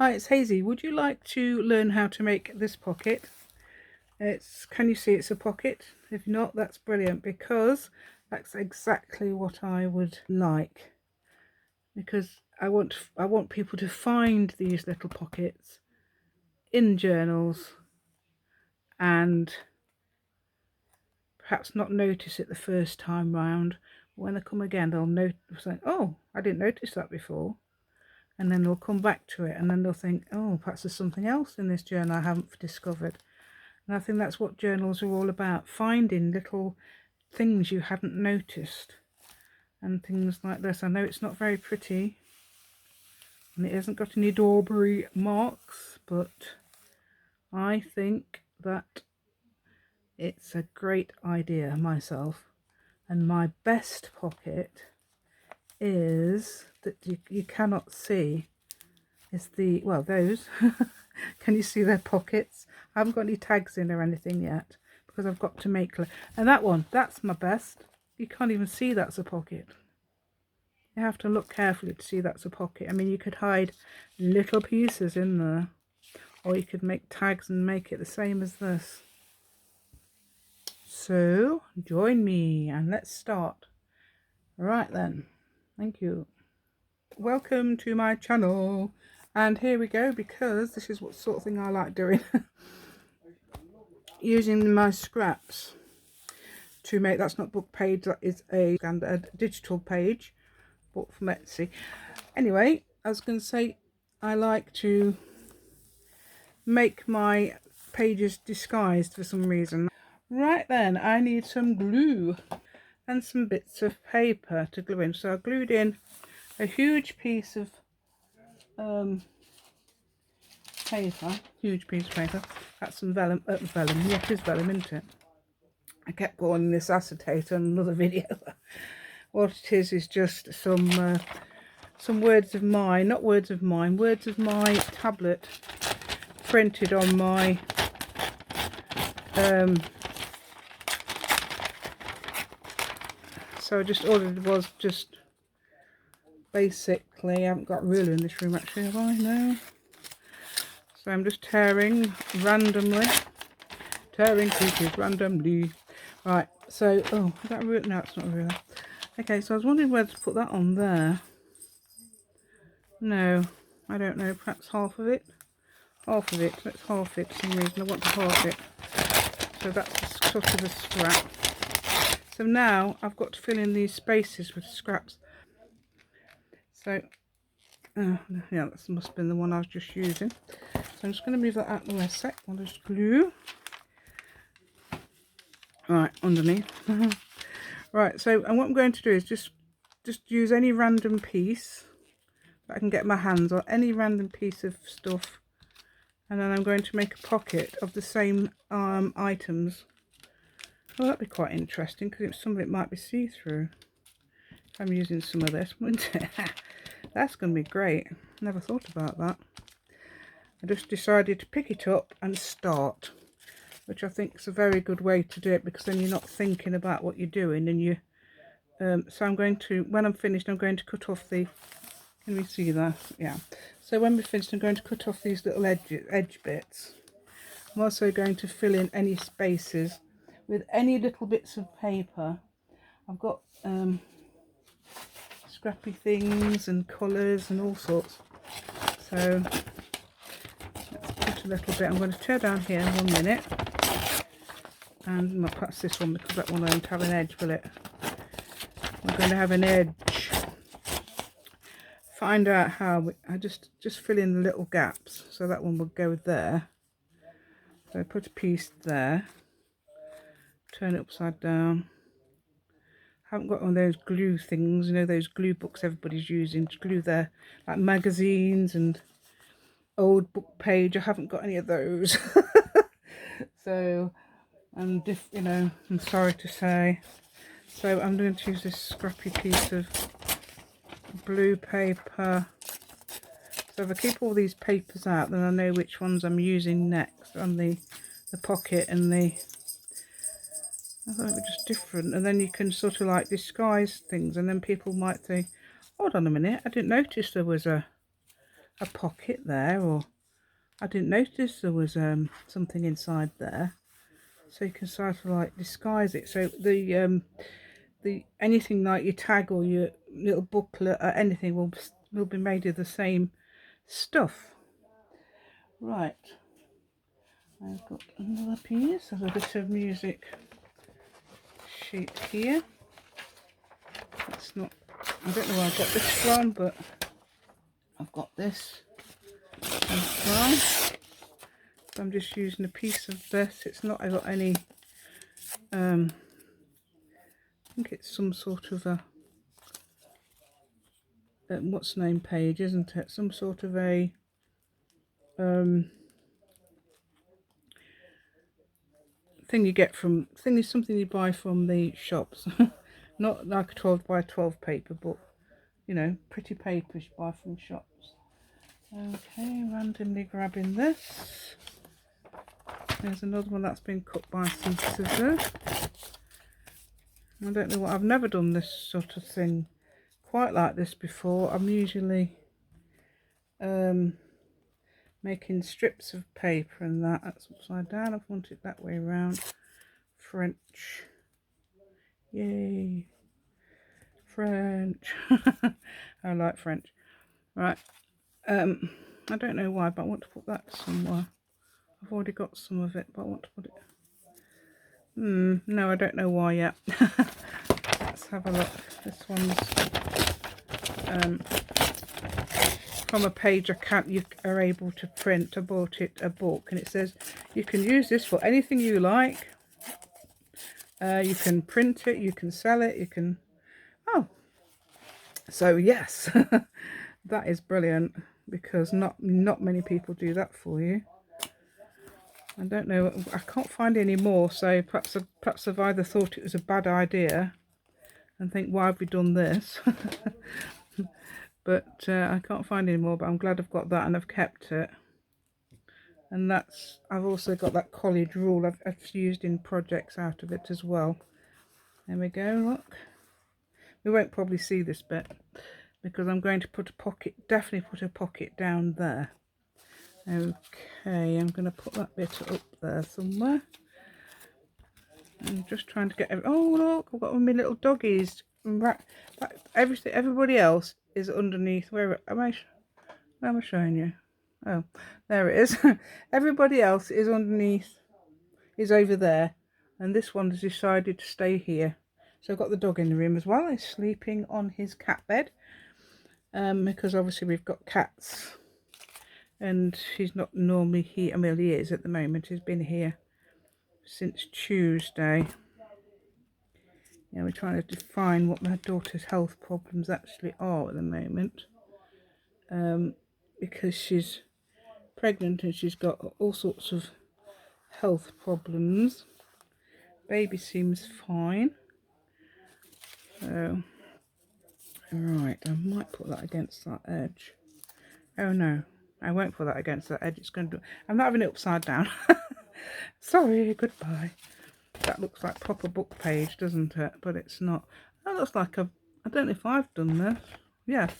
Hi, it's Hazy. Would you like to learn how to make this pocket? Can you see it's a pocket? If not, that's brilliant, because that's exactly what I would like. Because I want people to find these little pockets in journals and perhaps not notice it the first time round. When they come again, they'll notice, oh, I didn't notice that before. And then they'll come back to it, and then they'll think, oh, perhaps there's something else in this journal I haven't discovered. And I think that's what journals are all about, finding little things you hadn't noticed and things like this. I know it's not very pretty and it hasn't got any Dorbury marks, but I think that it's a great idea myself. And my best pocket is that you cannot see is the, well, those. Can you see their pockets? I haven't got any tags in or anything yet because I've got to make, and that one, that's my best. You can't even see that's a pocket. You have to look carefully to see that's a pocket. I mean, you could hide little pieces in there, or you could make tags and make it the same as this. So join me and let's start. Right then, thank you. Welcome to my channel. And here we go, because this is what sort of thing I like doing. Using my scraps to make, that's not book page, that is a digital page, bought from Etsy. Anyway, I was going to say, I like to make my pages disguised for some reason. Right then, I need some glue and some bits of paper to glue in. So I glued in a huge piece of paper, that's some vellum, yeah, it is vellum, isn't it? I kept going this acetate on another video. What it is just some words of mine, not words of mine, words of my tablet printed on my so just all it was, just basically, I haven't got a ruler in this room actually, have I? No. So I'm just tearing randomly, tearing pieces randomly. Right, so, oh, is that a ruler? No, it's not a ruler. Okay, so I was wondering whether to put that on there. No, I don't know, perhaps half of it. Half of it, let's half it for some reason. I want to half it. So that's sort of a scrap. So now I've got to fill in these spaces with scraps. So, yeah, that must have been the one I was just using. So I'm just going to move that out of the way a sec. I'll just glue. Right, underneath. Right, so, and what I'm going to do is just use any random piece that I can get my hands on, any random piece of stuff, and then I'm going to make a pocket of the same items. Well, that'd be quite interesting, because some of it might be see-through. I'm using some of this, wouldn't it? That's going to be great. Never thought about that. I just decided to pick it up and start, which I think is a very good way to do it, because then you're not thinking about what you're doing, and you so I'm going to, when I'm finished, I'm going to cut off the, can we see that? Yeah. So when we're finished, I'm going to cut off these little edge bits. I'm also going to fill in any spaces with any little bits of paper. I've got scrappy things and colours and all sorts. So let's put a little bit. I'm going to tear down here in 1 minute. And perhaps this one, because that one won't have an edge, will it? We're going to have an edge. Find out how. I just fill in the little gaps. So that one will go there. So I put a piece there. Turn it upside down. Haven't got one of those glue things, you know, those glue books everybody's using to glue their like magazines and old book page. I haven't got any of those. So, and you know, I'm sorry to say. So I'm going to use this scrappy piece of blue paper. So if I keep all these papers out, then I know which ones I'm using next on the pocket and the, I thought it was just different. And then you can sort of like disguise things, and then people might think, hold on a minute, I didn't notice there was a a pocket there, or I didn't notice there was something inside there, so you can sort of like disguise it. So the anything like your tag or your little booklet or anything will be made of the same stuff. Right, I've got another piece of a bit of music sheet here. It's not, I don't know where I got this from, but I've got this as well. So I'm just using a piece of this. It's not, I got any, I think it's some sort of a, what's the name page, isn't it? Some sort of a, thing you get from, something you buy from the shops. Not like a 12 by 12 paper, but, you know, pretty papers you buy from shops. Okay, randomly grabbing this. There's another one that's been cut by some scissors. I don't know what, I've never done this sort of thing quite like this before. I'm usually making strips of paper and that's upside down. I've wanted it that way around. French. Yay. French. I like French. Right. I don't know why, but I want to put that somewhere. I've already got some of it, but I want to put it. No, I don't know why yet. Let's have a look. This one's from a page you are able to print. I bought it a book, and it says you can use this for anything you like. You can print it, you can sell it, you can. Oh, so yes, that is brilliant, because not many people do that for you. I don't know, I can't find any more, so perhaps I've either thought it was a bad idea and think, why have we done this? But I can't find any more, but I'm glad I've got that and I've kept it. And that's, I've also got that college rule I've used in projects out of it as well. There we go, look. We won't probably see this bit because I'm going to put a pocket, definitely put a pocket down there. Okay, I'm going to put that bit up there somewhere. I'm just trying to get oh look, I've got my little doggies. Everybody else is underneath. Where am I showing you? Oh, there it is. Everybody else is underneath, is over there, and this one has decided to stay here. So I've got the dog in the room as well. He's sleeping on his cat bed, because obviously we've got cats, and he's not normally here. I mean, he is at the moment. He's been here since Tuesday. Yeah, we're trying to define what my daughter's health problems actually are at the moment, because she's pregnant and she's got all sorts of health problems. Baby seems fine. So, right, I might put that against that edge. Oh no, I won't put that against that edge. It's going to. I'm not having it upside down. Sorry, goodbye. That looks like proper book page, doesn't it? But it's not. That looks like I don't know if I've done this. Yes,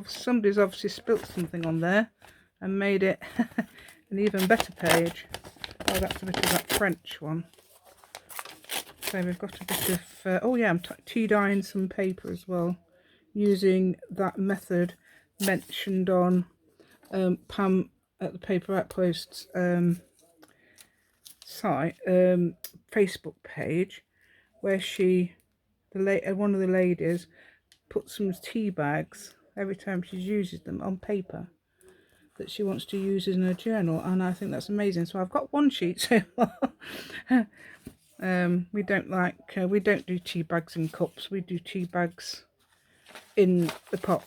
somebody's obviously spilt something on there and made it an even better page. Oh, that's a bit of that French one. So we've got a bit of. Oh yeah, I'm tea dyeing some paper as well, using that method mentioned on Pam at the Paper Outpost's site, Facebook page, where one of the ladies puts some tea bags every time she uses them on paper that she wants to use in her journal, and I think that's amazing. So I've got one sheet so far. We don't do tea bags in cups. We do tea bags in the pot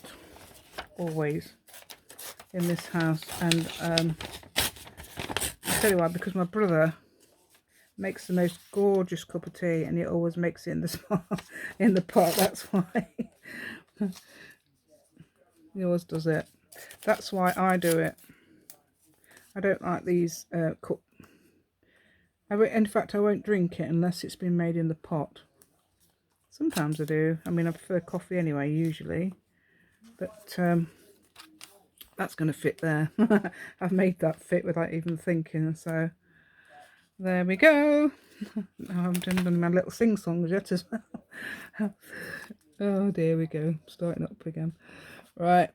always in this house, and I'll tell you why, because my brother makes the most gorgeous cup of tea and he always makes it in the pot. That's why. He always does it. That's why I do it. I don't like these cup. In fact, I won't drink it unless it's been made in the pot. Sometimes I do. I mean, I prefer coffee anyway, usually. But that's going to fit there. I've made that fit without even thinking, so there we go. I haven't done my little sing-songs yet as well. Oh, there we go, starting up again. Right.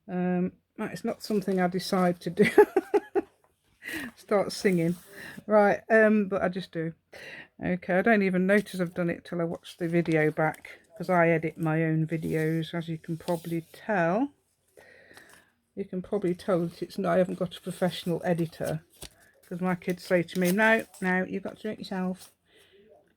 It's not something I decide to do. Start singing. Right, but I just do. Okay, I don't even notice I've done it till I watch the video back, because I edit my own videos, as you can probably tell. You can probably tell that it's not, I haven't got a professional editor, because my kids say to me, no, you've got to do it yourself.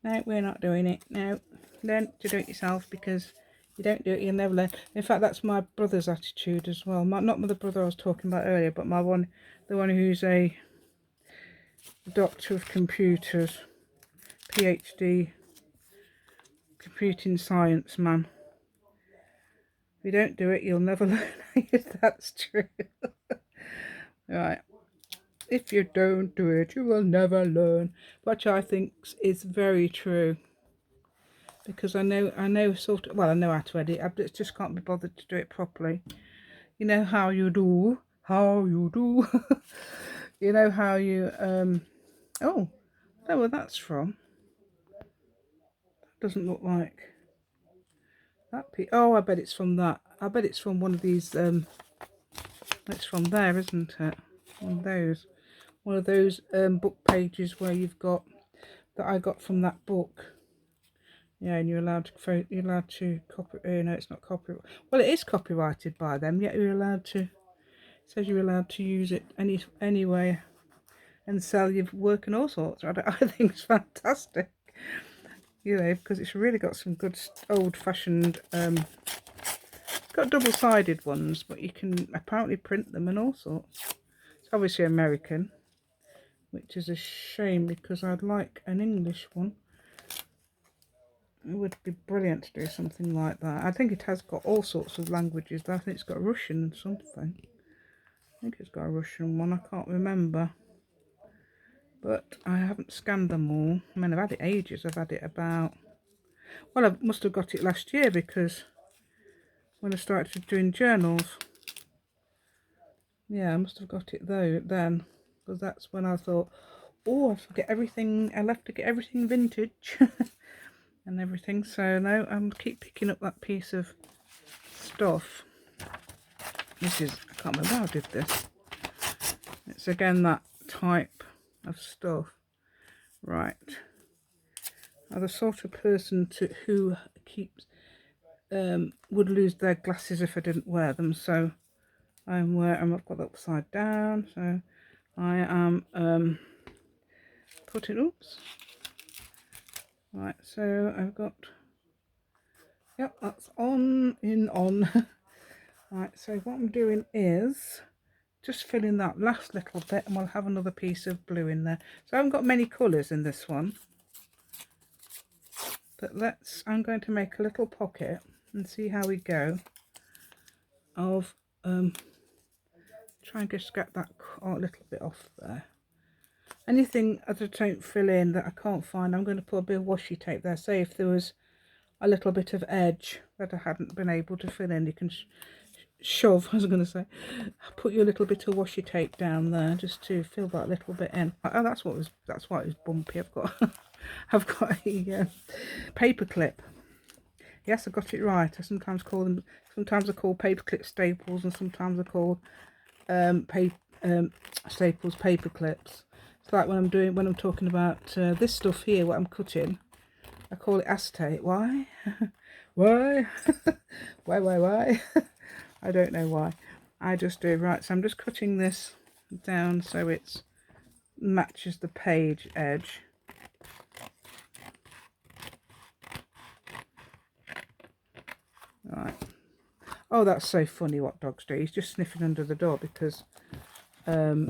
No, we're not doing it. No, learn to do it yourself, because you don't do it, you'll never learn. In fact, that's my brother's attitude as well. Not the brother I was talking about earlier, but the one who's a doctor of computers, PhD, computing science man. If you don't do it, you'll never learn. That's true. Right. If you don't do it, you will never learn. Which I think is very true. Because I know I know how to edit. I just can't be bothered to do it properly. You know how you do. You know how you, oh, I don't know where that's from. That doesn't look like that piece. Oh, I bet it's from that. I bet it's from one of these, it's from there, isn't it? One of those book pages where you've got, that I got from that book. Yeah, and you're allowed to copy. No, it's not copyright. Well, it is copyrighted by them. Yet you're allowed to. It says you're allowed to use it anyway, and sell your work and all sorts. I think it's fantastic. You know, because it's really got some good old-fashioned. Got double-sided ones, but you can apparently print them and all sorts. It's obviously American, which is a shame because I'd like an English one. It would be brilliant to do something like that. I think it has got all sorts of languages. I think it's got Russian and something. I think it's got a Russian one. I can't remember. But I haven't scanned them all. I mean, I've had it ages. I've had it about... Well, I must have got it last year because when I started doing journals. Yeah, I must have got it though then. Because that's when I thought, oh, I'll have to get everything vintage. And everything, so no, I'm keep picking up that piece of stuff. I can't remember how I did this. It's again that type of stuff. Right. I'm the sort of person who keeps would lose their glasses if I didn't wear them, so I've got that upside down, so I am putting, oops. Right, so I've got, yep, that's on. Right, so what I'm doing is just filling that last little bit, and we'll have another piece of blue in there. So I haven't got many colours in this one, but I'm going to make a little pocket and see how we go of, try and just get that little bit off there. Anything that I don't fill in that I can't find, I'm going to put a bit of washi tape there. Say if there was a little bit of edge that I hadn't been able to fill in, you can shove, I was going to say, put your little bit of washi tape down there just to fill that little bit in. Oh, that's why it was bumpy. I've got a paper clip. Yes, I got it right. I sometimes call paper clip staples, and sometimes I call staples paper clips. It's like when I'm talking about this stuff here, what I'm cutting, I call it acetate. Why? Why? Why? I don't know why. I just do. Right, so I'm just cutting this down so it matches the page edge. Right. Oh, that's so funny what dogs do. He's just sniffing under the door because I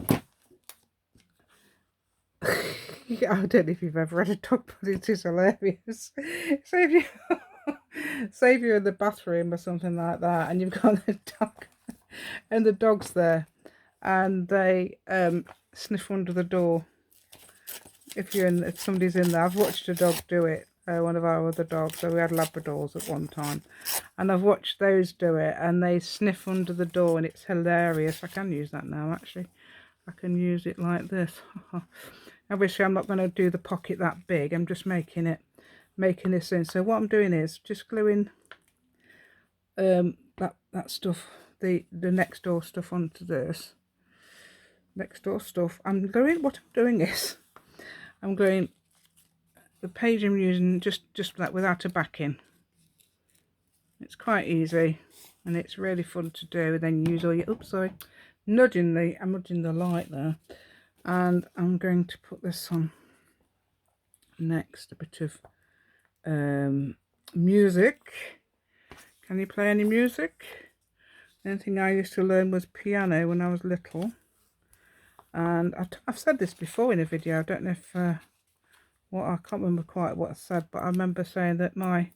don't know if you've ever had a dog, but it is hilarious. So if you say if you're in the bathroom or something like that and you've got the dog and the dog's there and they sniff under the door, if somebody's in there. I've watched a dog do it one of our other dogs. So we had Labradors at one time, and I've watched those do it, and they sniff under the door, and it's hilarious. I can use that now, actually. I can use it like this. Obviously I'm not going to do the pocket that big, I'm just making this in. So what I'm doing is just gluing that stuff, the next door stuff onto this next door stuff. What I'm doing is I'm going, the page I'm using just that without a backing. It's quite easy and it's really fun to do. And then you use all your, oops, sorry, I'm nudging the light there. And I'm going to put this on next, a bit of music. Can you play any music? The only thing I used to learn was piano when I was little. And I've said this before in a video. I don't know if I can't remember quite what I said, but I remember saying that my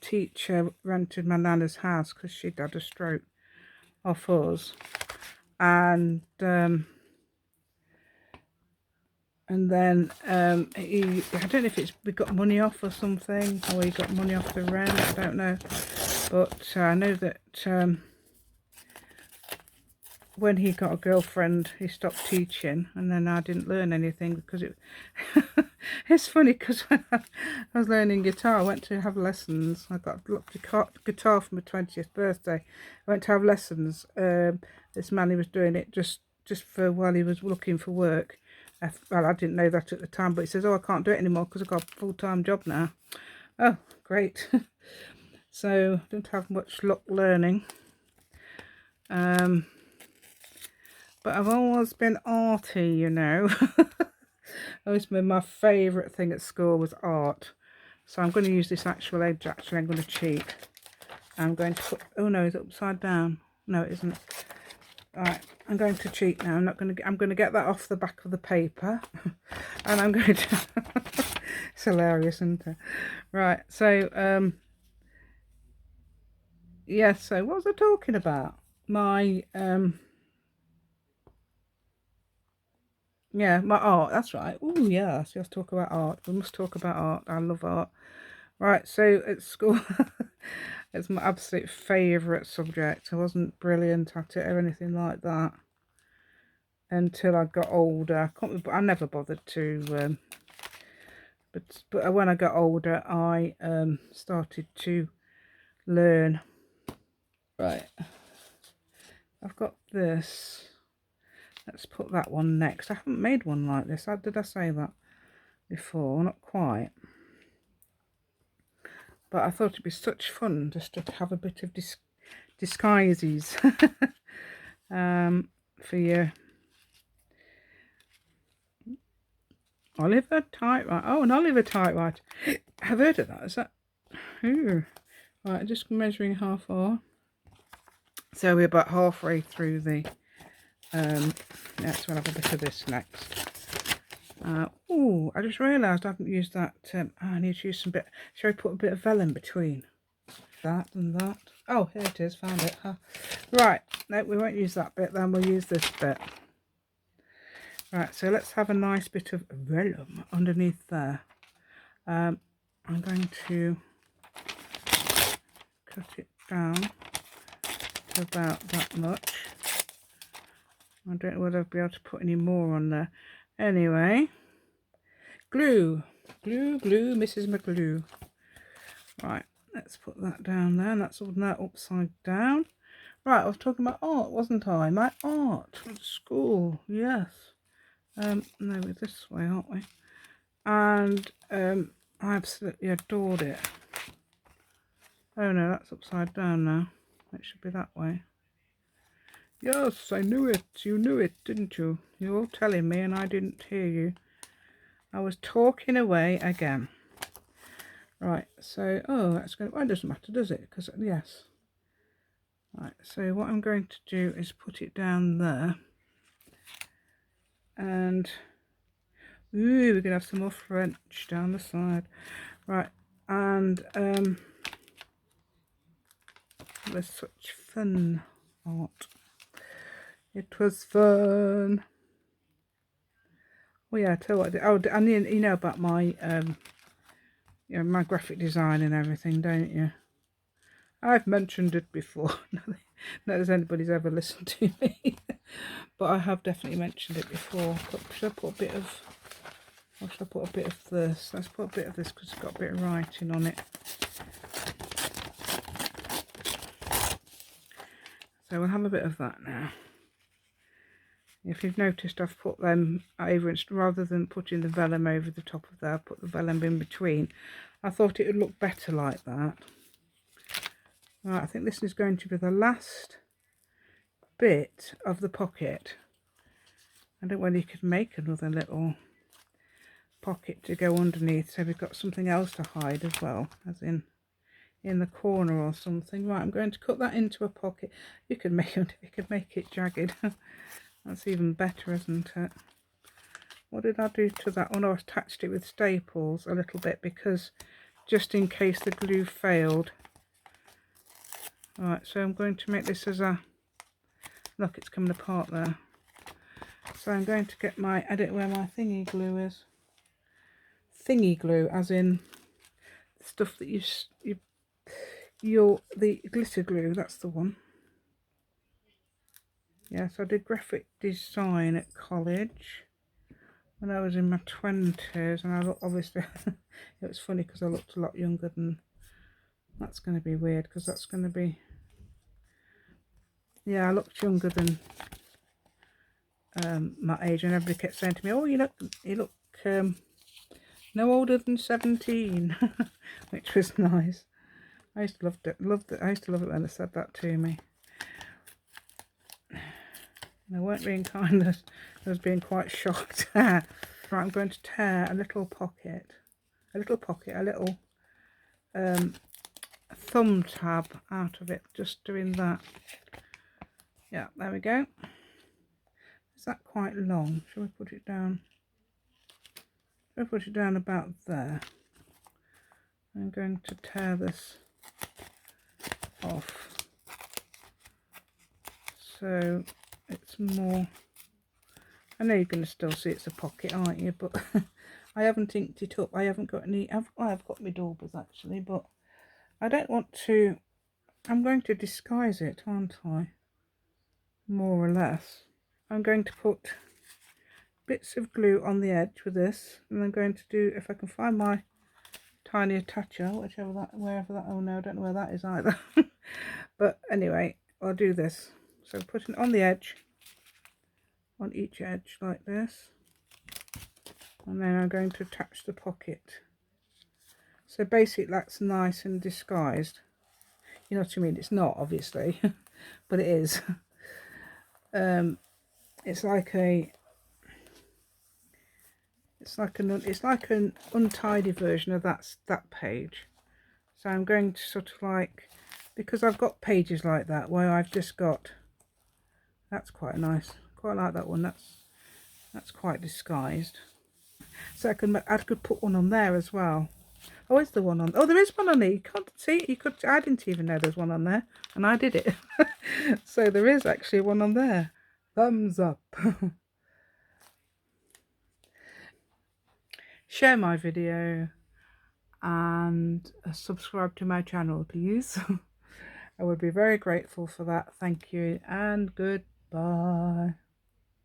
teacher rented my nana's house because she'd had a stroke off us, and then I don't know if we got money off or something, or he got money off the rent, I don't know, but I know that when he got a girlfriend he stopped teaching, and then I didn't learn anything because it it's funny because when I was learning guitar, I went to have lessons. I got a guitar for my 20th birthday. I went to have lessons. This man, he was doing it just for while he was looking for work. Well, I didn't know that at the time, but he says, oh, I can't do it anymore because I've got a full-time job now. Oh, great. So I didn't have much luck learning. But I've always been arty, you know. Always been my favourite thing at school was art. So I'm going to use this actual edge. Actually, I'm going to cheat. I'm going to put, oh no, it's upside down. No, it isn't. Right, I'm going to cheat now. I'm going to get that off the back of the paper. And I'm going to, it's hilarious, isn't it? Right, so, yeah, so what was I talking about? My, yeah, my art, that's right. Oh, yeah, so let's talk about art. We must talk about art. I love art. Right, so at school, it's my absolute favourite subject. I wasn't brilliant at it or anything like that until I got older. I never bothered to, but when I got older, I started to learn. Right, I've got this. Let's put that one next. I haven't made one like this. Did I say that before? Not quite. But I thought it'd be such fun just to have a bit of disguises for your Oliver Typewriter. Oh, an Oliver Typewriter. I've heard of that. Is that? Ooh. Right, just measuring half hour. So we're about halfway through the. Yes, we'll have a bit of this next. Oh, I just realised I haven't used that. I need to use some bit. Shall we put a bit of vellum between that and that? Oh, here it is. Found it. Huh? Right. No, we won't use that bit. Then we'll use this bit. Right. So let's have a nice bit of vellum underneath there. I'm going to cut it down to about that much. I don't know whether I'll be able to put any more on there. Anyway, glue, Mrs. McGlue. Right, let's put that down there. And that's all that upside down. Right, I was talking about art, wasn't I? My art at school, yes. No, we're this way, aren't we? And I absolutely adored it. Oh no, that's upside down now. It should be that way. Yes, I knew it. You knew it, didn't you? You were all telling me and I didn't hear you. I was talking away again. Right, so, oh, that's going to, well, it doesn't matter, does it? Because, yes. Right, so what I'm going to do is put it down there. And, ooh, we're going to have some more French down the side. Right, and, it was such fun art. It was fun. Oh yeah, I tell you what, oh, and you know about my you know, my graphic design and everything, don't you? I've mentioned it before. Not that anybody's ever listened to me, but I have definitely mentioned it before. Should I put a bit of, or should I put a bit of this? Let's put a bit of this because it's got a bit of writing on it. So we'll have a bit of that now. If you've noticed, I've put them over, rather than putting the vellum over the top of there, I've put the vellum in between. I thought it would look better like that. Right, I think this is going to be the last bit of the pocket. I don't know whether you could make another little pocket to go underneath, so we've got something else to hide as well, as in the corner or something. Right, I'm going to cut that into a pocket. You could make it jagged. That's even better, isn't it? What did I do to that one? I attached it with staples a little bit, because just in case the glue failed. Right, so I'm going to make this as a, look, it's coming apart there. So I'm going to get my, I don't know where my thingy glue is. Thingy glue, as in the stuff that the glitter glue, that's the one. Yes, I did graphic design at college when I was in my 20s, and I look, obviously it was funny because I looked a lot younger than, that's going to be weird because that's going to be, yeah, I looked younger than my age, and everybody kept saying to me, oh, you look no older than 17, which was nice. I used to love it. I used to love it when they said that to me. And I weren't being kind, I was being quite shocked. Right, I'm going to tear a little pocket, a little thumb tab out of it, just doing that. Yeah, there we go. Is that quite long? Shall we put it down? Shall we put it down about there? I'm going to tear this off. So it's more, I know you're going to still see it's a pocket, aren't you? But I haven't inked it up. I haven't got any, I've got my daubers actually, but I don't want to, I'm going to disguise it, aren't I? More or less. I'm going to put bits of glue on the edge with this, and I'm going to do, if I can find my tiny attacher, wherever that, oh no, I don't know where that is either. But anyway, I'll do this. So putting it on the edge, on each edge like this, and then I'm going to attach the pocket. So basically that's nice and disguised. You know what I mean? It's not, obviously, but it is. It's like an untidy version of that page. So I'm going to sort of like, because I've got pages like that where I've just got, that's quite nice. Quite like that one. That's quite disguised. So I could put one on there as well. Oh, is there one on? Oh, there is one on there. You can't see. You could. I didn't even know there's one on there, and I did it. So there is actually one on there. Thumbs up. Share my video and subscribe to my channel, please. I would be very grateful for that. Thank you and goodbye.